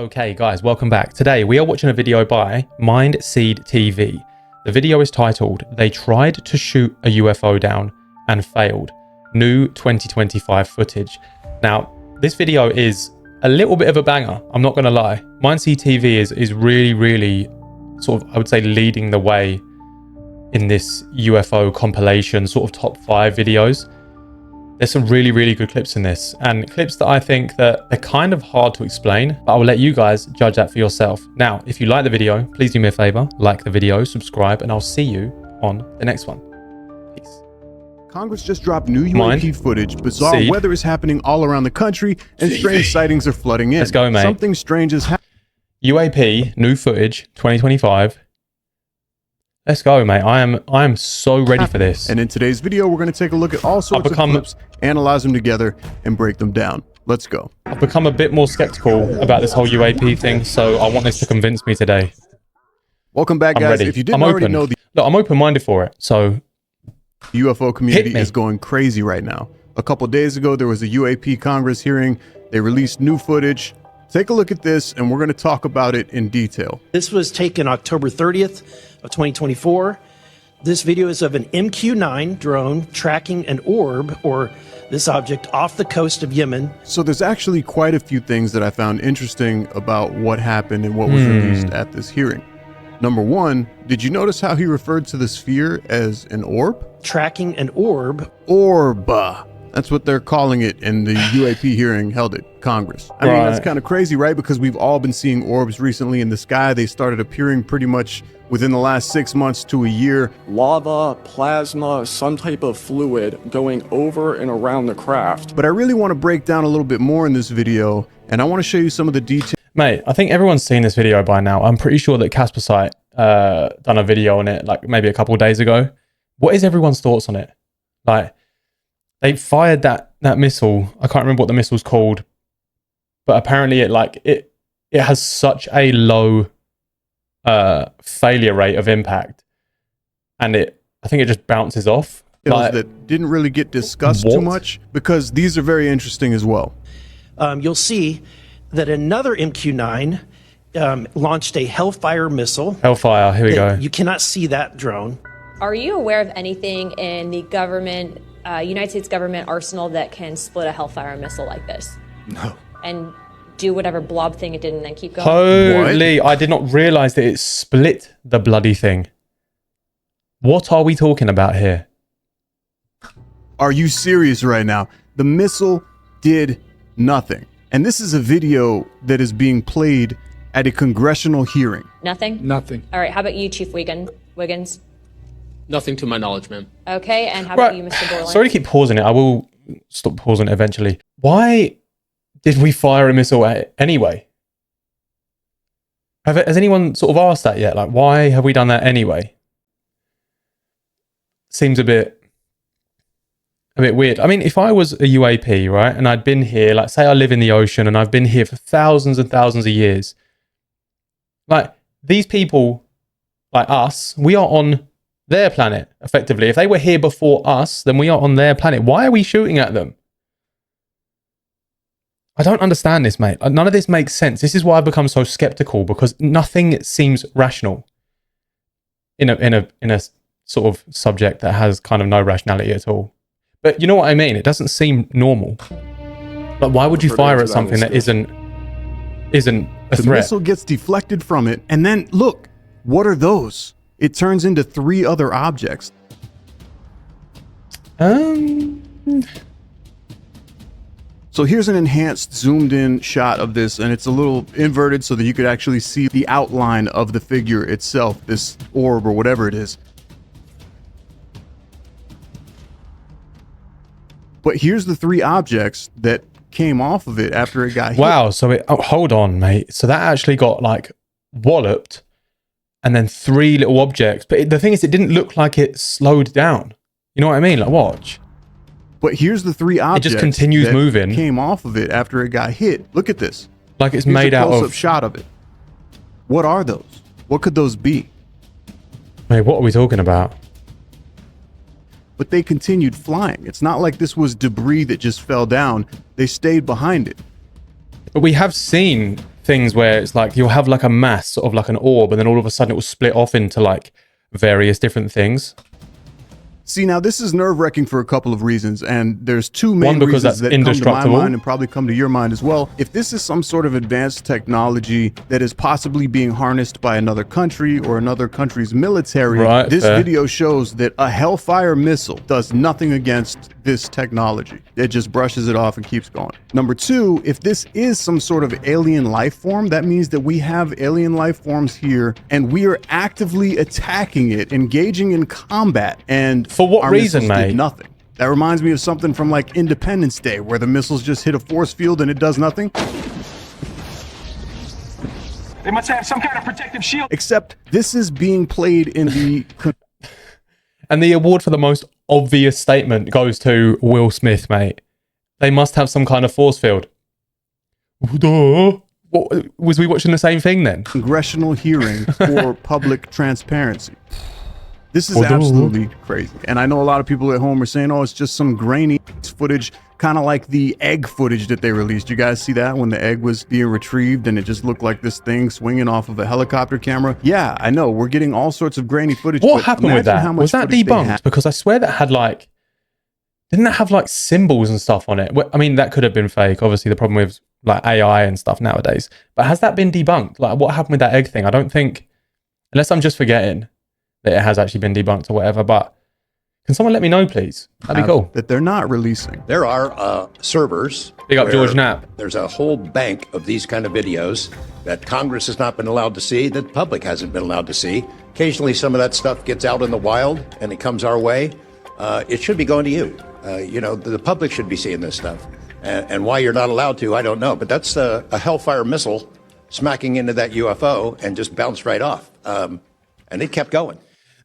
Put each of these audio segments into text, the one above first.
Okay guys, welcome back. Today we are watching a video by Mindseed TV. The video is titled, "They tried to shoot a UFO down and failed. New 2025 footage." Now, this video is a little bit of a banger, I'm not gonna lie. Mindseed TV is really sort of, I would say, leading the way in this UFO compilation, sort of top 5 videos. There's some really good clips in this, and clips that I think that they're kind of hard to explain, but I will let you guys judge that for yourself. Now, if you like the video, please do me a favor, like the video, subscribe, and I'll see you on the next one. Peace. Congress just dropped new UAP footage. Bizarre weather is happening all around the country, and strange sightings are flooding in. Let's go, mate. Something strange is happening. UAP, new footage, 2025. Let's go, mate. I am so ready for this. And in today's video, we're going to take a look at all sorts of clips, analyze them together, and break them down. Let's go. I've become a bit more skeptical about this whole UAP thing, so I want this to convince me today. Welcome back, guys. Ready. If you didn't already know, Look, I'm open-minded for it, so the UFO community is going crazy right now. A couple days ago, there was a UAP Congress hearing. They released new footage. Take a look at this, and we're going to talk about it in detail. This was taken October 30th of 2024. This video is of an MQ-9 drone tracking an orb, or this object, off the coast of Yemen. So there's actually quite a few things that I found interesting about what happened and what was released at this hearing. Number one, did you notice how he referred to the sphere as an orb? Tracking an orb. Orb. That's what they're calling it in the UAP hearing held at Congress. I mean, that's kind of crazy, right? Because we've all been seeing orbs recently in the sky. They started appearing pretty much within the last 6 months to a year. Lava, plasma, some type of fluid going over and around the craft. But I really want to break down a little bit more in this video, and I want to show you some of the details. Mate, I think everyone's seen this video by now. I'm pretty sure that Casper Site done a video on it like maybe a couple of days ago. What is everyone's thoughts on it? Like, they fired that missile. I can't remember what the missile's called, but apparently it has such a low failure rate of impact, and I think it just bounces off. Like, that didn't really get discussed too much, because these are very interesting as well. You'll see that another MQ-9 launched a Hellfire missile. Hellfire, here we go. You cannot see that drone. Are you aware of anything in the government, United States government arsenal that can split a Hellfire missile like this? No. And do whatever blob thing it did and then keep going? Holy, I did not realize that it split the bloody thing. What are we talking about here? Are you serious right now? The missile did nothing. And this is a video that is being played at a congressional hearing. Nothing? Nothing. All right, how about you, Chief Wiggins? Nothing to my knowledge, ma'am. Okay, and how about you, Mr. Borland? Sorry to keep pausing it. I will stop pausing it eventually. Why did we fire a missile at it anyway? Has anyone sort of asked that yet? Like, why have we done that anyway? Seems a bit weird. I mean, if I was a UAP, right, and I'd been here, like, say I live in the ocean and I've been here for thousands and thousands of years, like, these people, like us, we are on their planet, effectively. If they were here before us, then we are on their planet. Why are we shooting at them? I don't understand this, mate. None of this makes sense. This is why I've become so skeptical, because nothing seems rational in a sort of subject that has kind of no rationality at all. But you know what I mean? It doesn't seem normal. Like, why would you fire at something that isn't a threat? The missile gets deflected from it, and then look, what are those? It turns into 3 other objects. So here's an enhanced zoomed in shot of this, and it's a little inverted so that you could actually see the outline of the figure itself, this orb or whatever it is. But here's the 3 objects that came off of it after it got hit. Wow, so hold on, mate. So that actually got, like, walloped, and then 3 little objects. But the thing is, it didn't look like it slowed down. You know what I mean? Like, watch. But here's the 3 objects. It just continues that moving. Came off of it after it got hit. Look at this. Like it's Here's made a out close-up of. shot of it. What are those? What could those be? Mate, what are we talking about? But they continued flying. It's not like this was debris that just fell down. They stayed behind it. But we have seen things where it's like you'll have like a mass, sort of like an orb, and then all of a sudden it will split off into like various different things. See, now this is nerve-wracking for a couple of reasons, and there's two main because reasons that's that come to my indestructible. mind and probably come to your mind as well. If this is some sort of advanced technology that is possibly being harnessed by another country or another country's military, Right, this fair. video shows that a Hellfire missile does nothing against this technology. It just brushes it off and keeps going. Number two, if this is some sort of alien life form, that means that we have alien life forms here and we are actively attacking it, engaging in combat, and For what our reason, missiles did mate? nothing. That reminds me of something from like Independence Day, where the missiles just hit a force field and it does nothing. They must have some kind of protective shield. Except this is being played in the And the award for the most obvious statement goes to Will Smith, mate. They must have some kind of force field. Duh. What, was we watching the same thing then? congressional hearing for public transparency. This is Although- absolutely crazy. And I know a lot of people at home are saying, oh, it's just some grainy footage, kind of like the egg footage that they released. You guys see that when the egg was being retrieved and it just looked like this thing swinging off of a helicopter camera? Yeah, I know. We're getting all sorts of grainy footage. What but happened with imagine that? how much Was that footage they debunked? had. Because I swear that had like, didn't that have like symbols and stuff on it? Well, I mean, that could have been fake. Obviously, the problem with like AI and stuff nowadays. But has that been debunked? Like, what happened with that egg thing? I don't think, unless I'm just forgetting that it has actually been debunked or whatever. But can someone let me know, please? That'd be cool. That they're not releasing. There are servers. Big up where George Knapp. There's a whole bank of these kind of videos that Congress has not been allowed to see, that the public hasn't been allowed to see. Occasionally, some of that stuff gets out in the wild and it comes our way. It should be going to you. You know, the public should be seeing this stuff. And why you're not allowed to, I don't know. But that's a Hellfire missile smacking into that UFO and just bounced right off. And it kept going.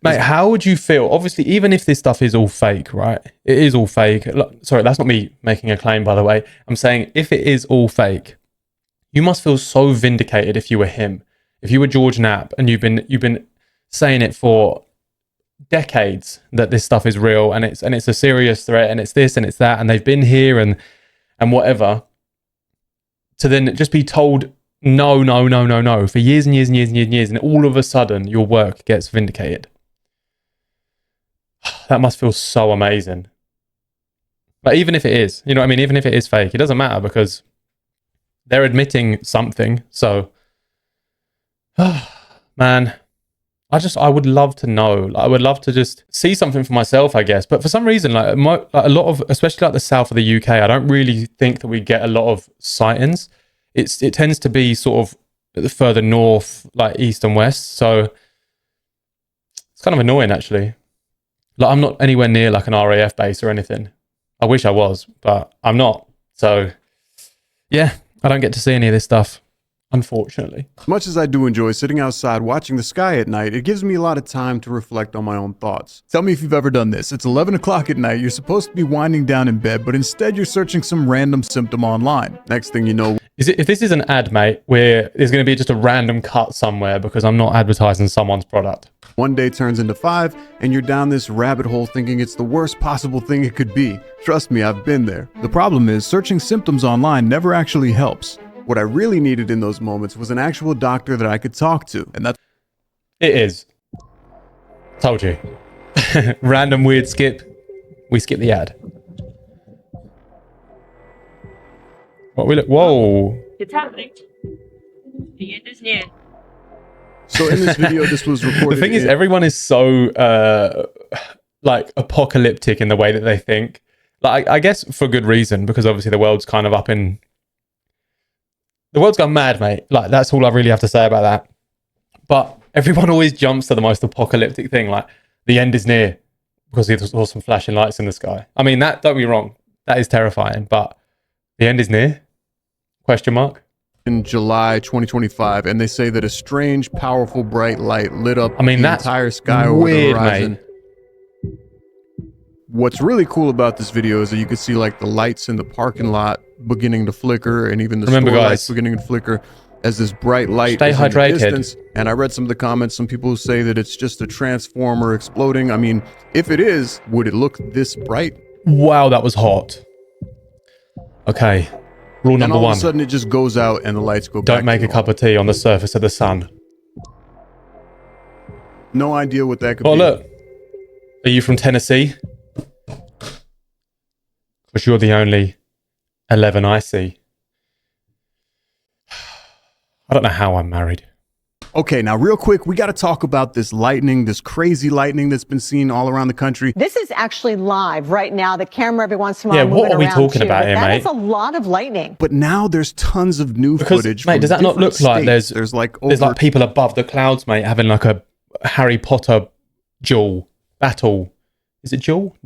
Mate, how would you feel? Obviously, even if this stuff is all fake, right? It is all fake. Sorry, that's not me making a claim, by the way. I'm saying if it is all fake, you must feel so vindicated if you were him. If you were George Knapp and you've been saying it for decades that this stuff is real and it's a serious threat and it's this and it's that and they've been here and whatever, to then just be told no for years and years and years and years and years, and all of a sudden your work gets vindicated. That must feel so amazing. But even if it is, you know what I mean? Even if it is fake, it doesn't matter because they're admitting something. So, man, I would love to know. I would love to just see something for myself, I guess. But for some reason, like a lot of, especially like the south of the UK, I don't really think that we get a lot of sightings. It tends to be sort of further north, like east and west. So it's kind of annoying, actually. Like, I'm not anywhere near like an RAF base or anything. I wish I was, but I'm not. So, yeah, I don't get to see any of this stuff, unfortunately. As much as I do enjoy sitting outside watching the sky at night, it gives me a lot of time to reflect on my own thoughts. Tell me if you've ever done this. It's 11 o'clock at night. You're supposed to be winding down in bed, but instead you're searching some random symptom online. Next thing you know, If this is an ad, mate, where there's going to be just a random cut somewhere because I'm not advertising someone's product. one day turns into 5, and you're down this rabbit hole thinking it's the worst possible thing it could be. Trust me, I've been there. The problem is, searching symptoms online never actually helps. What I really needed in those moments was an actual doctor that I could talk to, and that's It is. Told you. Random weird skip. We skip the ad. What we look? Whoa. It's happening. The end is near. so in this video, this was recorded. The thing is, in- everyone is so like apocalyptic in the way that they think. Like, I guess for good reason, because obviously the world's kind of the world's gone mad, mate. Like, that's all I really have to say about that. But everyone always jumps to the most apocalyptic thing, like the end is near, because he saw some flashing lights in the sky. I mean, that, don't be wrong, that is terrifying, but the end is near? Question mark. in July 2025, and they say that a strange, powerful, bright light lit up the that's entire sky over the weird, horizon. mate. What's really cool about this video is that you can see like the lights in the parking lot beginning to flicker, and even the Remember, store guys, lights beginning to flicker as this bright light stay is in the hydrated. distance. And I read some of the comments. Some people say that it's just a transformer exploding. I mean, if it is, would it look this bright? Wow, that was hot. Okay. Rule And number all of one, a sudden it just goes out and the lights go back. don't make a cup of tea on the surface of the sun. No idea what that could Well, be. look. Are you from Tennessee? Because you're the only 11 I see. I don't know how I'm married. Okay, now real quick, we got to talk about this lightning, this crazy lightning that's been seen all around the country. This is actually live right now. The camera every once in a while Yeah, moving what are we around talking too, about but here, that mate? is a lot of lightning. But now there's tons of new footage. Mate, from does that not different look like states. there's like people above the clouds, mate, having like a Harry Potter battle? Is it duel?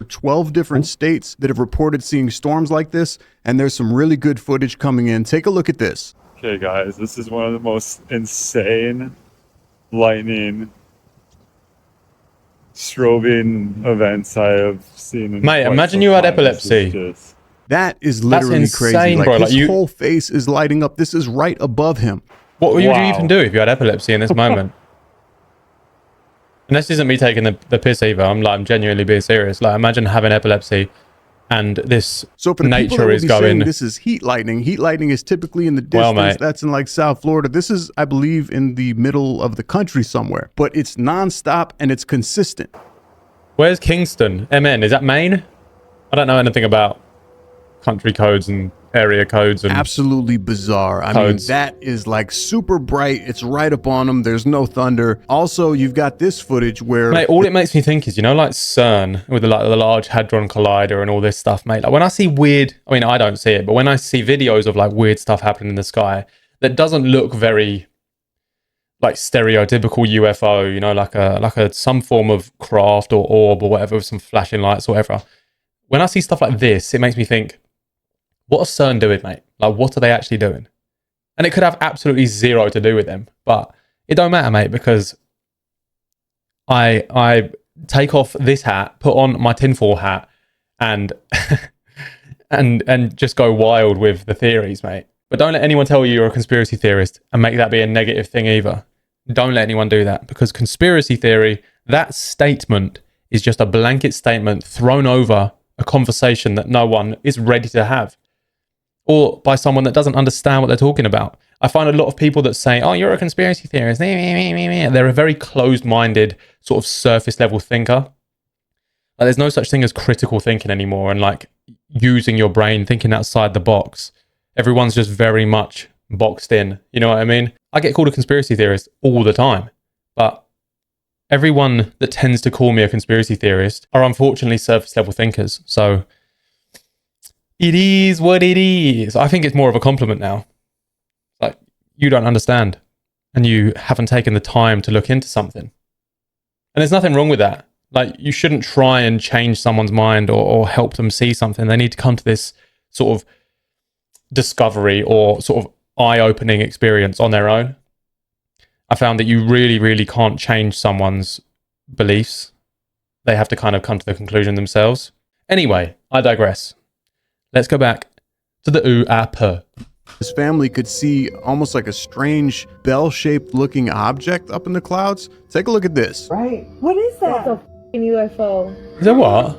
12 different states that have reported seeing storms like this, and there's some really good footage coming in. Take a look at this. Okay, guys, this is one of the most insane lightning strobing events I have seen. In Mate, quite imagine some you had time. epilepsy. That is literally That's insane, crazy. bro. Like, Like, his whole face is lighting up. This is right above him. What would you even do if you had epilepsy in this moment? And this isn't me taking the piss either. I'm genuinely being serious. Like, imagine having epilepsy and this So for the people that nature will is be saying going. this is heat lightning. Heat lightning is typically in the distance. Well, mate. That's in like South Florida. This is, I believe, in the middle of the country somewhere. But it's nonstop and it's consistent. Where's Kingston? MN? Is that Maine? I don't know anything about country codes and area codes and Absolutely bizarre. I codes. mean, that is like super bright. It's right up on them. There's no thunder. Also, you've got this footage where Mate, all it makes me think is, you know, like CERN with the Large Hadron Collider and all this stuff, mate. Like when I see weird, I mean, I don't see it, but when I see videos of like weird stuff happening in the sky that doesn't look very like stereotypical UFO, you know, like a some form of craft or orb or whatever with some flashing lights or whatever. When I see stuff like this, it makes me think, what are CERN doing, mate? Like, what are they actually doing? And it could have absolutely zero to do with them, but it don't matter, mate, because I take off this hat, put on my tinfoil hat, and and just go wild with the theories, mate. But don't let anyone tell you you're a conspiracy theorist and make that be a negative thing either. Don't let anyone do that, because conspiracy theory, that statement is just a blanket statement thrown over a conversation that no one is ready to have, or by someone that doesn't understand what they're talking about. I find a lot of people that say, oh, you're a conspiracy theorist, they're a very closed-minded, sort of surface-level thinker. Like, there's no such thing as critical thinking anymore and like using your brain, thinking outside the box. Everyone's just very much boxed in. You know what I mean? I get called a conspiracy theorist all the time, but everyone that tends to call me a conspiracy theorist are unfortunately surface-level thinkers. So it is what it is. I think it's more of a compliment now. Like, you don't understand and you haven't taken the time to look into something. And there's nothing wrong with that. Like, you shouldn't try and change someone's mind or help them see something. They need to come to this sort of discovery or sort of eye-opening experience on their own. I found that you really, really can't change someone's beliefs. They have to kind of come to the conclusion themselves. Anyway, I digress. Let's go back to the UFO. his family could see almost like a strange bell-shaped looking object up in the clouds. Take a look at this. Right. What is that? That's a f***ing UFO. Is that what?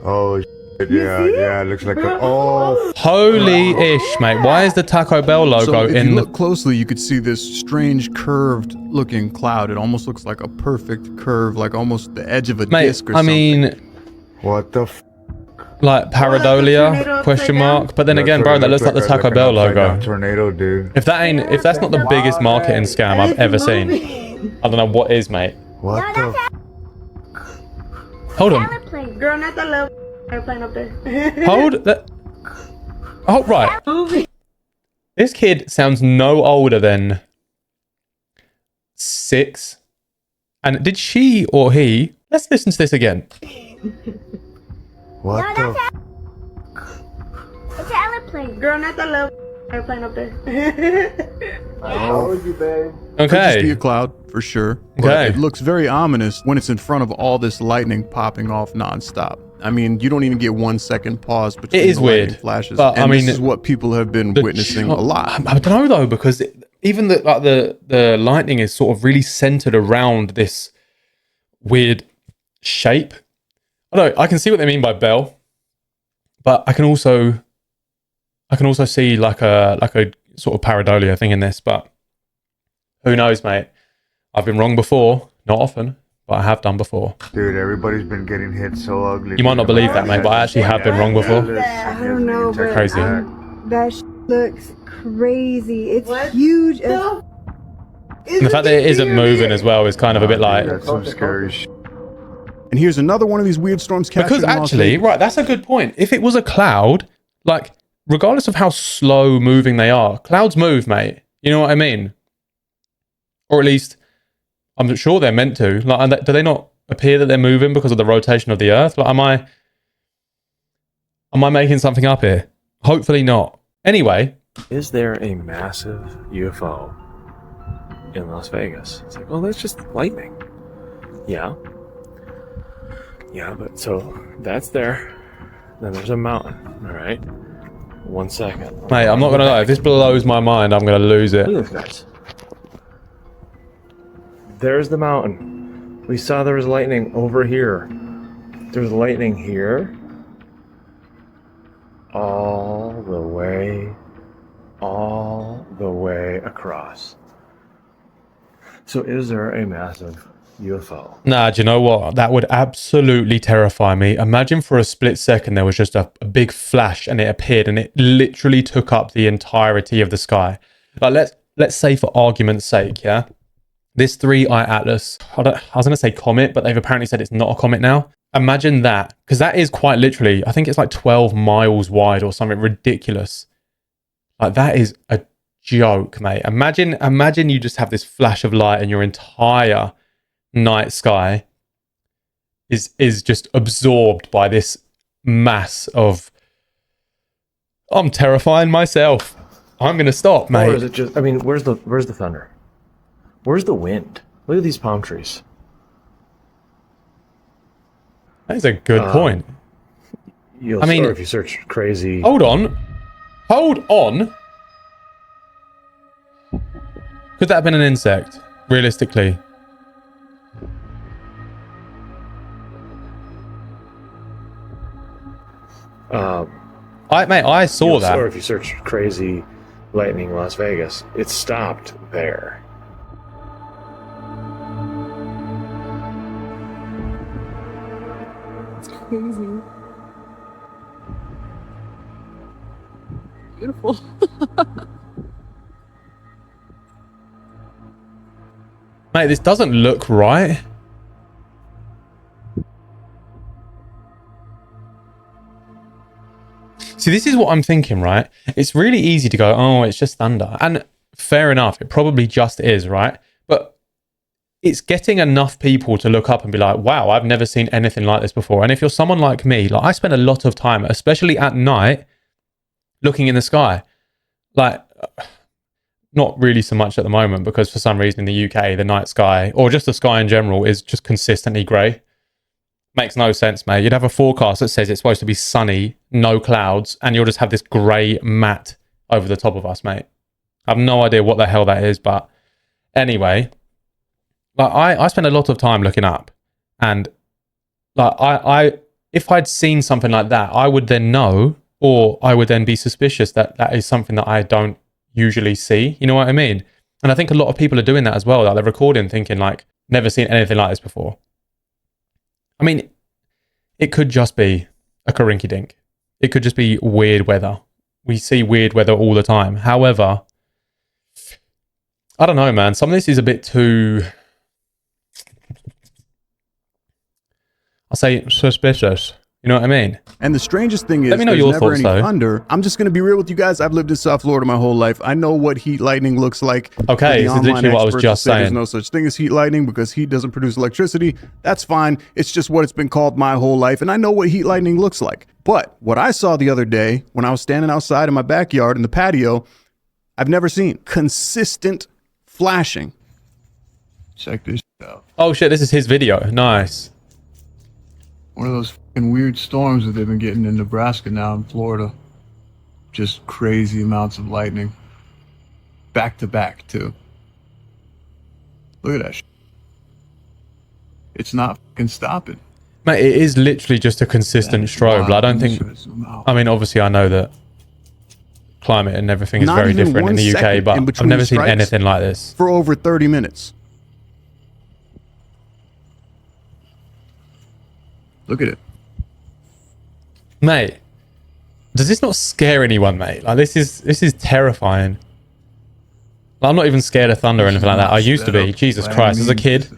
Oh, yeah, it looks like a, oh. Holy ish, mate. Why is the Taco Bell logo So if in you the... look closely, you could see this strange curved looking cloud. It almost looks like a perfect curve, like almost the edge of a disc or something. I mean... What the f... Like pareidolia, question mark. But then again, bro, that looks like the Taco Bell logo. Tornado, dude. If that's not the biggest marketing scam I've ever seen, I don't know what is, mate. What the f... Hold on. Girl, not the little airplane up there. Hold that. Oh, right. This kid sounds no older than 6. And did she or he... Let's listen to this again. What the f... It's an airplane. Girl, not the little airplane up there. I told you, babe. Could just Okay. be a cloud for sure. But Okay. it looks very ominous when it's in front of all this lightning popping off nonstop. I mean, you don't even get 1 second pause between It is the lightning weird, flashes. but, and I mean, this is what people have been witnessing a lot. I don't know though, because even the lightning is sort of really centered around this weird shape. I don't know, I can see what they mean by bell, but I can also I can also see like a sort of pareidolia thing in this, but who knows, mate? I've been wrong before, not often, but I have done before. Dude, everybody's been getting hit so ugly. You might not believe that, mate, but I actually have been wrong before. I don't know, but Crazy. that looks crazy. It's huge. And the fact that it isn't moving as well is kind of a bit like... That's some scary shit. And here's another one of these weird storms captured Because in Las actually, Vegas. right, that's a good point. If it was a cloud, like, regardless of how slow moving they are, clouds move, mate. You know what I mean? Or at least, I'm sure they're meant to. Like, do they not appear that they're moving because of the rotation of the Earth? Like, am I making something up here? Hopefully not. Anyway. Is there a massive UFO in Las Vegas? It's like, well, that's just lightning. Yeah. Yeah, but so that's there. Then there's a mountain. All right. 1 second. Mate, I'm not going to lie. If this blows my mind, I'm going to lose it. Look at this, guys. There's the mountain. We saw there was lightning over here. There's lightning here. All the way across. So is there a massive UFO? Nah, do you know what? That would absolutely terrify me. Imagine for a split second there was just a big flash and it appeared and it literally took up the entirety of the sky. Like, let's say for argument's sake, yeah? This 3-eye atlas, I was going to say comet, but they've apparently said it's not a comet now. Imagine that, because that is quite literally, I think it's like 12 miles wide or something ridiculous. Like, that is a joke, mate. Imagine you just have this flash of light and your entire night sky is just absorbed by this mass of... I'm terrifying myself. I'm going to stop, mate. Or is it just, I mean, where's the thunder? Where's the wind? Look at these palm trees. That is a good point. I mean, if you search crazy... Hold on. Could that have been an insect, realistically? I saw that. Or if you search crazy lightning Las Vegas, it stopped there. It's crazy. Beautiful. Mate, this doesn't look right. See, this is what I'm thinking, right? It's really easy to go, oh, it's just thunder. And fair enough, it probably just is, right? But it's getting enough people to look up and be like, wow, I've never seen anything like this before. And if you're someone like me, like I spend a lot of time, especially at night, looking in the sky. Like, not really so much at the moment, because for some reason in the UK, the night sky, or just the sky in general, is just consistently grey. Makes no sense, mate. You'd have a forecast that says it's supposed to be sunny, no clouds, and you'll just have this grey mat over the top of us, mate. I have no idea what the hell that is, but anyway, like I spend a lot of time looking up, and like I if I'd seen something like that, I would then know, or I would then be suspicious that that is something that I don't usually see. You know what I mean? And I think a lot of people are doing that as well. Like they're recording thinking like, never seen anything like this before. I mean, it could just be a corinky-dink. It could just be weird weather. We see weird weather all the time. However, I don't know, man. Some of this is a bit too... I'll say suspicious. You know what I mean? And the strangest thing is, let me know there's your never thoughts, any though. thunder. I'm just going to be real with you guys. I've lived in South Florida my whole life. I know what heat lightning looks like. Okay, The this is literally online what I was experts just say There's saying. no such thing as heat lightning because heat doesn't produce electricity. That's fine. It's just what it's been called my whole life. And I know what heat lightning looks like. But what I saw the other day when I was standing outside in my backyard in the patio, I've never seen consistent flashing. Check this out. Oh shit, this is his video. Nice. One of those fucking weird storms that they've been getting in Nebraska now in Florida. Just crazy amounts of lightning. Back to back, too. Look at that shit. It's not fucking stopping. Mate, it is literally just a consistent strobe. Like, I don't think... I mean, obviously I know that climate and everything is Not very even different in 1 the UK, second but in I've between never seen strikes anything like this. for over 30 minutes. Look at it. Mate, does this not scare anyone, mate? Like, this is terrifying. I'm not even scared of thunder or anything like that. I used to be. Jesus Christ, as a kid.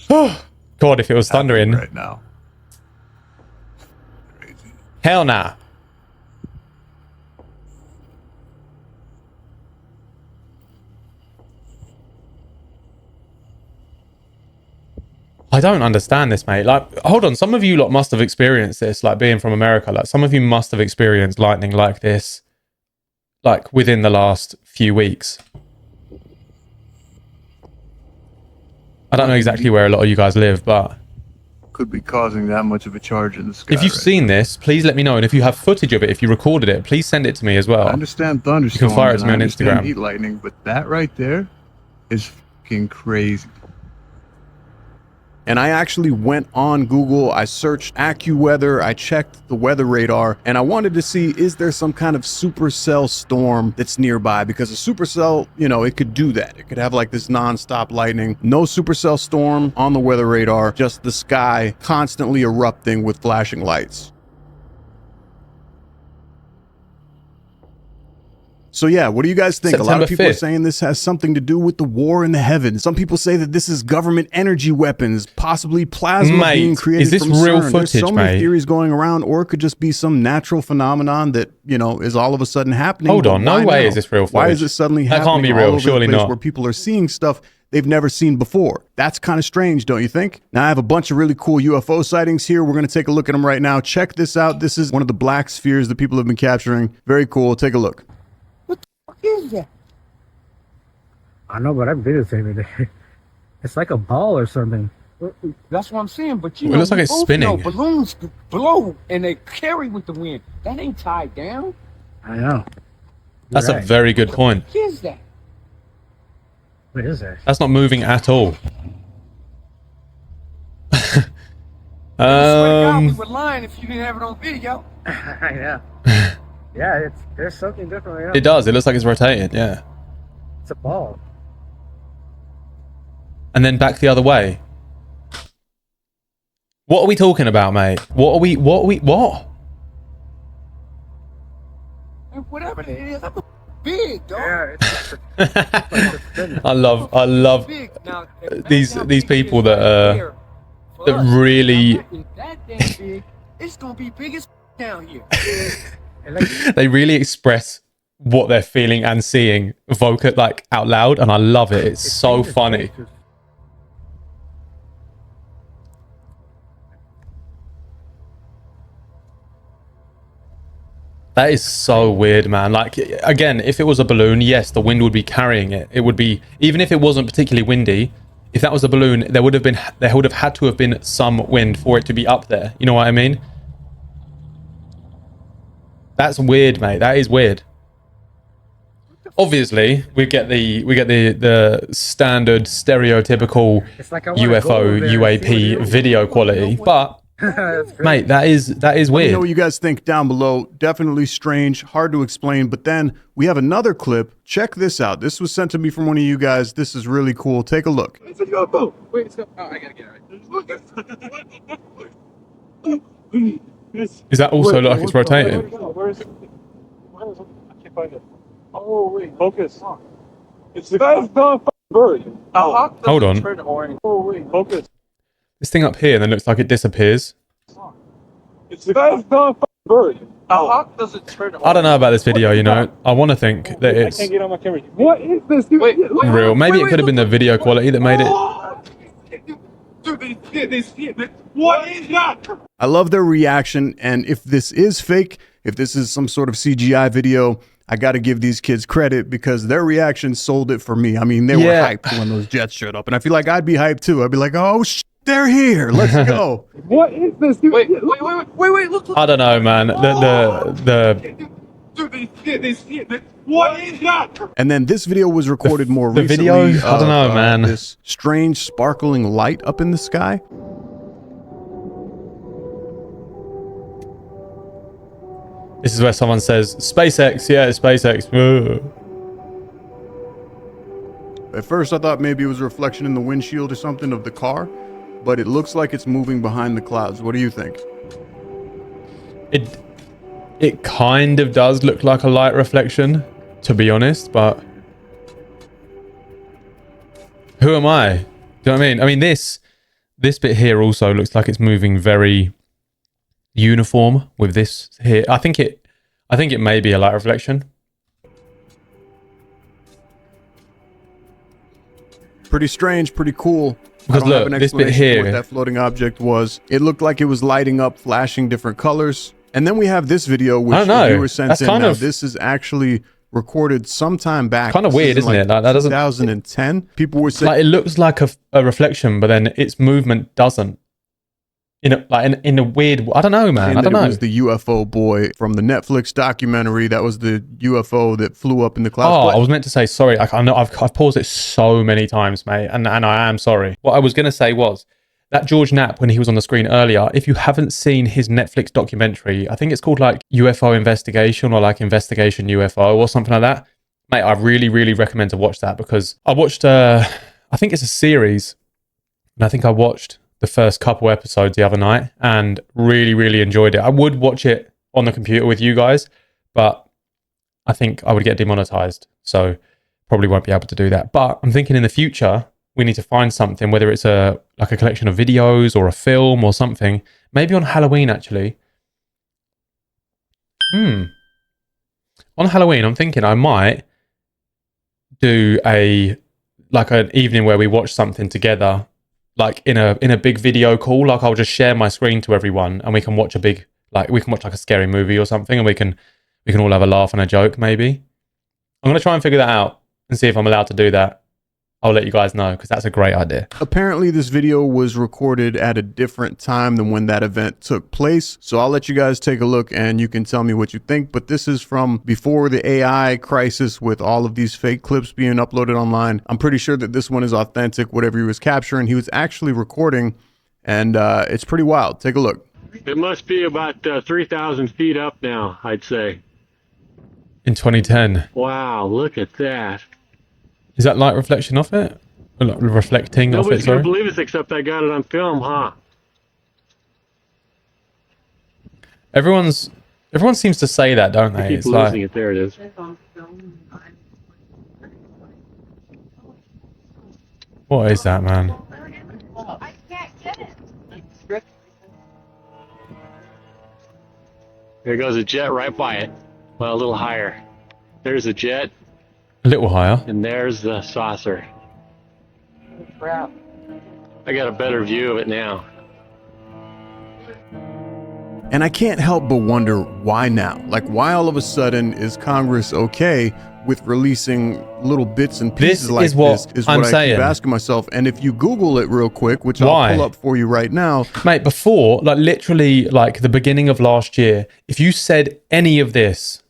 God, if it was thundering. Right now. Hell nah. I don't understand this, mate. Like, hold on. Some of you lot must have experienced this, like being from America. Like, some of you must have experienced lightning like this, like within the last few weeks. I don't know exactly where a lot of you guys live, but Could be causing that much of a charge in the sky. if you've seen this, please let me know. And if you have footage of it, if you recorded it, please send it to me as well. I understand thunderstorms. You can fire it to me and on I understand Instagram. heat lightning, but that right there is fucking crazy. And I actually went on Google, I searched AccuWeather, I checked the weather radar, and I wanted to see, is there some kind of supercell storm that's nearby? Because a supercell, you know, it could do that. It could have like this non-stop lightning. No supercell storm on the weather radar, just the sky constantly erupting with flashing lights. So yeah, what do you guys think? A lot of people are saying this has something to do with the war in the heavens. Some people say that this is government energy weapons, possibly plasma being created from CERN. Real footage, There's so many theories going around, or it could just be some natural phenomenon that, you know, is all of a sudden happening. Hold on, no way is this real footage. Why is it suddenly happening? That can't be real, surely not. Where people are seeing stuff they've never seen before. That's kind of strange, don't you think? Now I have a bunch of really cool UFO sightings here. We're going to take a look at them right now. Check this out. This is one of the black spheres that people have been capturing. Very cool. Take a look. Is that? I know, but I videotaped it. It's like a ball or something. That's what I'm saying. But you know, it looks like it's spinning. Balloons blow and they carry with the wind. That ain't tied down. I know. That's a very good point. What is that? What is that? That's not moving at all. I swear to God, we were lying if you didn't have it on video. I know. Yeah, there's something different right now. It does. It looks like it's rotating. Yeah. It's a ball. And then back the other way. What are we talking about, mate? What? Whatever it is, I'm big, dog. Yeah, I love these people that really that damn big. It's gonna be big as down here. they really express what they're feeling and seeing like out loud, and I love it. It's so funny. That is so weird, man. Like, again, if it was a balloon, yes, the wind would be carrying it. It would be, even if it wasn't particularly windy, if that was a balloon, there would have had to have been some wind for it to be up there. You know what I mean? That's weird, mate. That is weird. Obviously, we get the standard stereotypical UFO UAP video quality, but mate, that is Let me weird. know what you guys think down below. Definitely strange, hard to explain. But then we have another clip. Check this out. This was sent to me from one of you guys. This is really cool. Take a look. It's a UFO. Wait, it's I gotta get it right. Is that also like it's rotating? Where is it? I can't find it. Oh wait, focus. It's the guy's gone bird. Oh, hold on. Oh wait, focus. This thing up here then looks like it disappears. It's the guy's gone bird. Oh. Hawk doesn't turn I don't know about this video, you know. I want to think that it's I can't get on my camera. What is this? Wait, real. Maybe it could have been the video quality that made it. What is that? I love their reaction, and if this is fake, if this is some sort of CGI video, I got to give these kids credit because their reaction sold it for me. I mean, they were hyped when those jets showed up, and I feel like I'd be hyped too. I'd be like, oh, they're here. Let's go. What is this? Wait, look. I don't know, man. What is that? And then this video was recorded more recently. The video? I don't know, man. This strange sparkling light up in the sky. This is where someone says, SpaceX, yeah, SpaceX. Ugh. At first, I thought maybe it was a reflection in the windshield or something of the car, but it looks like it's moving behind the clouds. What do you think? It kind of does look like a light reflection, to be honest, but who am I? Do you know what I mean? I mean, this bit here also looks like it's moving very uniform with this here. I think it may be a light reflection. Pretty strange, pretty cool. Because I don't have look, an this bit explanation here, what that floating object was. It looked like it was lighting up, flashing different colors. And then we have this video, which the viewer sent in. Now, this is actually recorded sometime back. Kind of weird, isn't it? Like, that doesn't. 2010. People were saying like, it looks like a reflection, but then its movement doesn't. In a weird, I don't know, man. I don't know. It was the UFO boy from the Netflix documentary. That was the UFO that flew up in the clouds. Oh, I was meant to say sorry. I know I've paused it so many times, mate, and I am sorry. What I was going to say was that George Knapp, when he was on the screen earlier, if you haven't seen his Netflix documentary, I think it's called like UFO Investigation or like Investigation UFO or something like that. Mate, I really, really recommend to watch that because I watched, I think it's a series, and I think I watched the first couple episodes the other night and really, really enjoyed it. I would watch it on the computer with you guys, but I think I would get demonetized, so probably won't be able to do that. But I'm thinking in the future, we need to find something, whether it's like a collection of videos or a film or something, maybe on Halloween actually. On Halloween, I'm thinking I might do an evening where we watch something together, like in a big video call. Like I'll just share my screen to everyone and we can watch like a scary movie or something, and we can all have a laugh and a joke maybe. I'm going to try and figure that out and see if I'm allowed to do that. I'll let you guys know because that's a great idea. Apparently this video was recorded at a different time than when that event took place. So I'll let you guys take a look and you can tell me what you think. But this is from before the AI crisis with all of these fake clips being uploaded online. I'm pretty sure that this one is authentic. Whatever he was capturing, he was actually recording, and it's pretty wild. Take a look. It must be about 3,000 feet up now, I'd say. In 2010. Wow, look at that. Is that light reflection off it? Or like reflecting off it, Nobody's sorry? gonna believe this except I got it on film, huh? Everyone seems to say that, don't they? Keep It's losing like, it. There it is. what is that, man? There goes a jet right by it. Well, a little higher. There's a jet. A little higher. And there's the saucer. Crap. I got a better view of it now. And I can't help but wonder why now? Like, why all of a sudden is Congress okay with releasing little bits and pieces like this? Is what I keep asking myself. And if you Google it real quick, which I'll pull up for you right now. Mate, before, like literally like the beginning of last year, if you said any of this,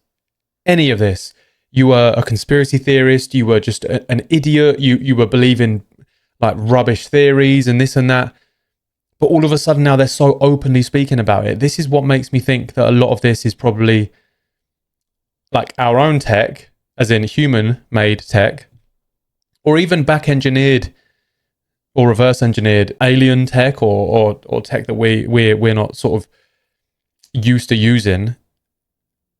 you were a conspiracy theorist, you were just an idiot, you were believing like rubbish theories and this and that. But all of a sudden now they're so openly speaking about it. This is what makes me think that a lot of this is probably like our own tech, as in human-made tech, or even back-engineered or reverse-engineered alien tech or tech that we're not sort of used to using,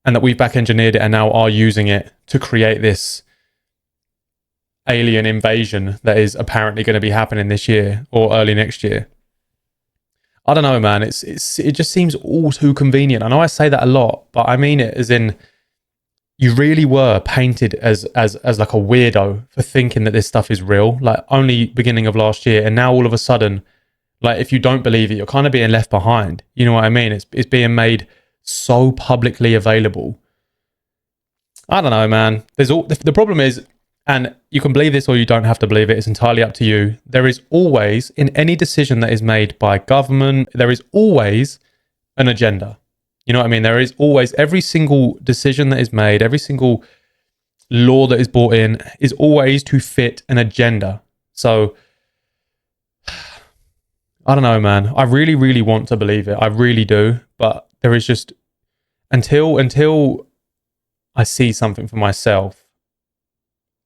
and that we've back-engineered it and now are using it to create this alien invasion that is apparently going to be happening this year or early next year. I don't know, man. It just seems all too convenient. I know I say that a lot, but I mean it as in you really were painted as like a weirdo for thinking that this stuff is real, like only beginning of last year, and now all of a sudden, like if you don't believe it, you're kind of being left behind. You know what I mean? It's being made so publicly available. I don't know, man. The problem is, and you can believe this or you don't have to believe it, it's entirely up to you. There is always, in any decision that is made by government, there is always an agenda. You know what I mean? There is always, every single decision that is made, every single law that is brought in is always to fit an agenda. So, I don't know, man. I really, really want to believe it. I really do. But there is just, until I see something for myself,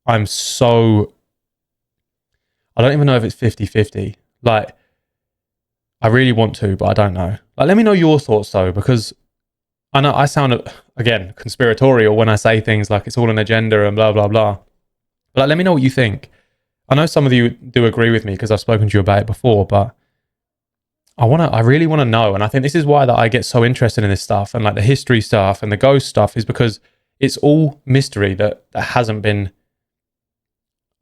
I don't even know if it's 50-50. Like, I really want to, but I don't know. Like, let me know your thoughts though, because I know I sound, again, conspiratorial when I say things like it's all an agenda and blah, blah, blah. But like, let me know what you think. I know some of you do agree with me because I've spoken to you about it before, but I really want to know. And I think this is why that I get so interested in this stuff and like the history stuff and the ghost stuff, is because it's all mystery that hasn't been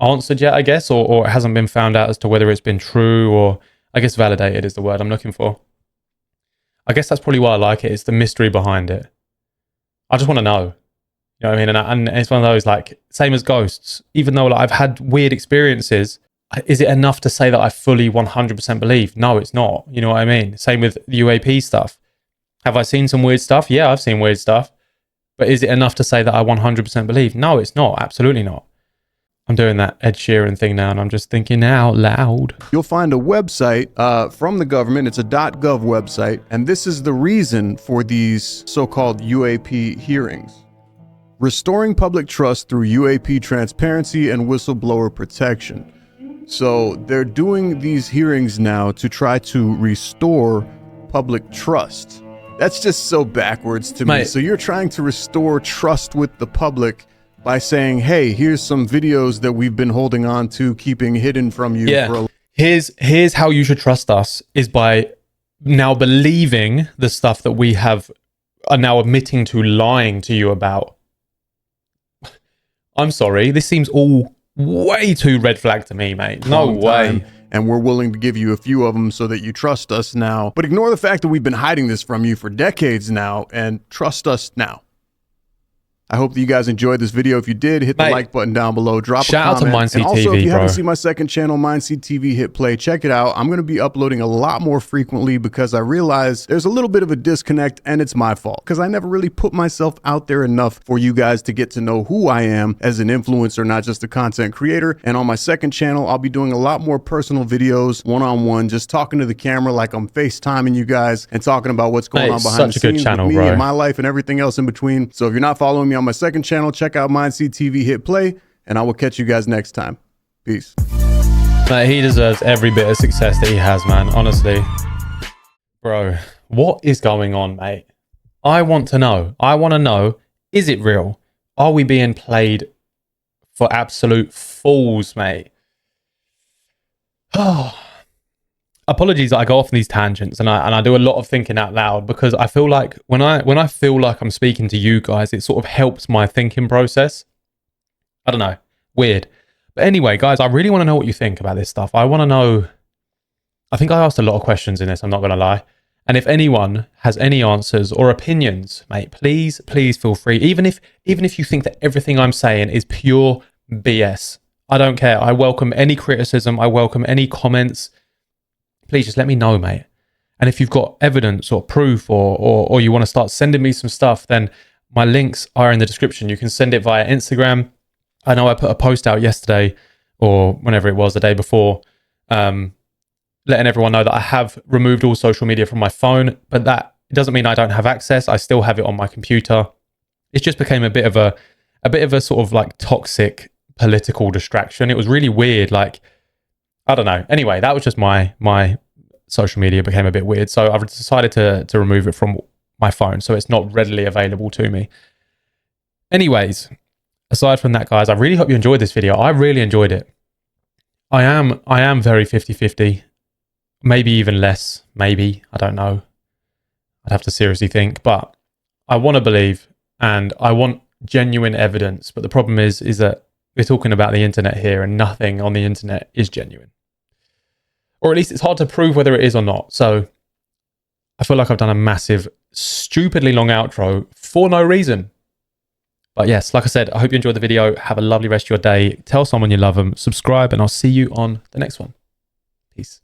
answered yet, I guess, or it hasn't been found out as to whether it's been true, or I guess validated is the word I'm looking for. I guess that's probably why I like it. It's the mystery behind it. I just want to know. You know what I mean? And it's one of those, like, same as ghosts. Even though like, I've had weird experiences, is it enough to say that I fully 100% believe? No, it's not. You know what I mean? Same with the UAP stuff. Have I seen some weird stuff? Yeah, I've seen weird stuff. But is it enough to say that I 100% believe? No, it's not. Absolutely not. I'm doing that Ed Sheeran thing now, and I'm just thinking out loud. You'll find a website from the government. It's a .gov website, and this is the reason for these so-called UAP hearings. Restoring public trust through UAP transparency and whistleblower protection. So they're doing these hearings now to try to restore public trust. That's just so backwards to me. So you're trying to restore trust with the public by saying, hey, here's some videos that we've been holding on to, keeping hidden from you. Yeah. Here's how you should trust us, is by now believing the stuff that we are now admitting to lying to you about. I'm sorry, this seems all way too red flag to me, mate. No way. And we're willing to give you a few of them so that you trust us now. But ignore the fact that we've been hiding this from you for decades now, and trust us now. I hope that you guys enjoyed this video. If you did, hit the like button down below. Drop a comment. Shout out to Mindseed and also, TV, if you haven't bro. seen my second channel, Mindseed TV, hit play. Check it out. I'm going to be uploading a lot more frequently because I realize there's a little bit of a disconnect, and it's my fault because I never really put myself out there enough for you guys to get to know who I am as an influencer, not just a content creator. And on my second channel, I'll be doing a lot more personal videos, one-on-one, just talking to the camera like I'm FaceTiming you guys and talking about what's going on behind the scenes with me and my life and everything else in between. So if you're not following me on my second channel, check out Mindseed TV, hit play, and I will catch you guys next time. Peace. Mate, he deserves every bit of success that he has, man. Honestly. Bro, what is going on, mate? I want to know. I want to know, is it real? Are we being played for absolute fools, mate? Oh. Apologies that I go off on these tangents, and I do a lot of thinking out loud, because I feel like when I feel like I'm speaking to you guys, it sort of helps my thinking process. I don't know, weird. But anyway, guys, I really want to know what you think about this stuff. I want to know. I think I asked a lot of questions in this, I'm not going to lie. And if anyone has any answers or opinions, mate, please feel free. Even if you think that everything I'm saying is pure BS, I don't care. I welcome any criticism. I welcome any comments. Please just let me know, mate. And if you've got evidence or proof, or you want to start sending me some stuff, then my links are in the description. You can send it via Instagram. I know I put a post out yesterday, or whenever it was, the day before, letting everyone know that I have removed all social media from my phone, but that doesn't mean I don't have access. I still have it on my computer. It just became a bit of a sort of like toxic political distraction. It was really weird. Like, I don't know. Anyway, that was just my social media became a bit weird. So I've decided to remove it from my phone, so it's not readily available to me. Anyways, aside from that, guys, I really hope you enjoyed this video. I really enjoyed it. I am very 50-50, maybe even less, maybe, I don't know. I'd have to seriously think, but I want to believe, and I want genuine evidence. But the problem is that we're talking about the internet here, and nothing on the internet is genuine. Or at least it's hard to prove whether it is or not. So I feel like I've done a massive, stupidly long outro for no reason. But yes, like I said, I hope you enjoyed the video. Have a lovely rest of your day. Tell someone you love them. Subscribe, and I'll see you on the next one. Peace.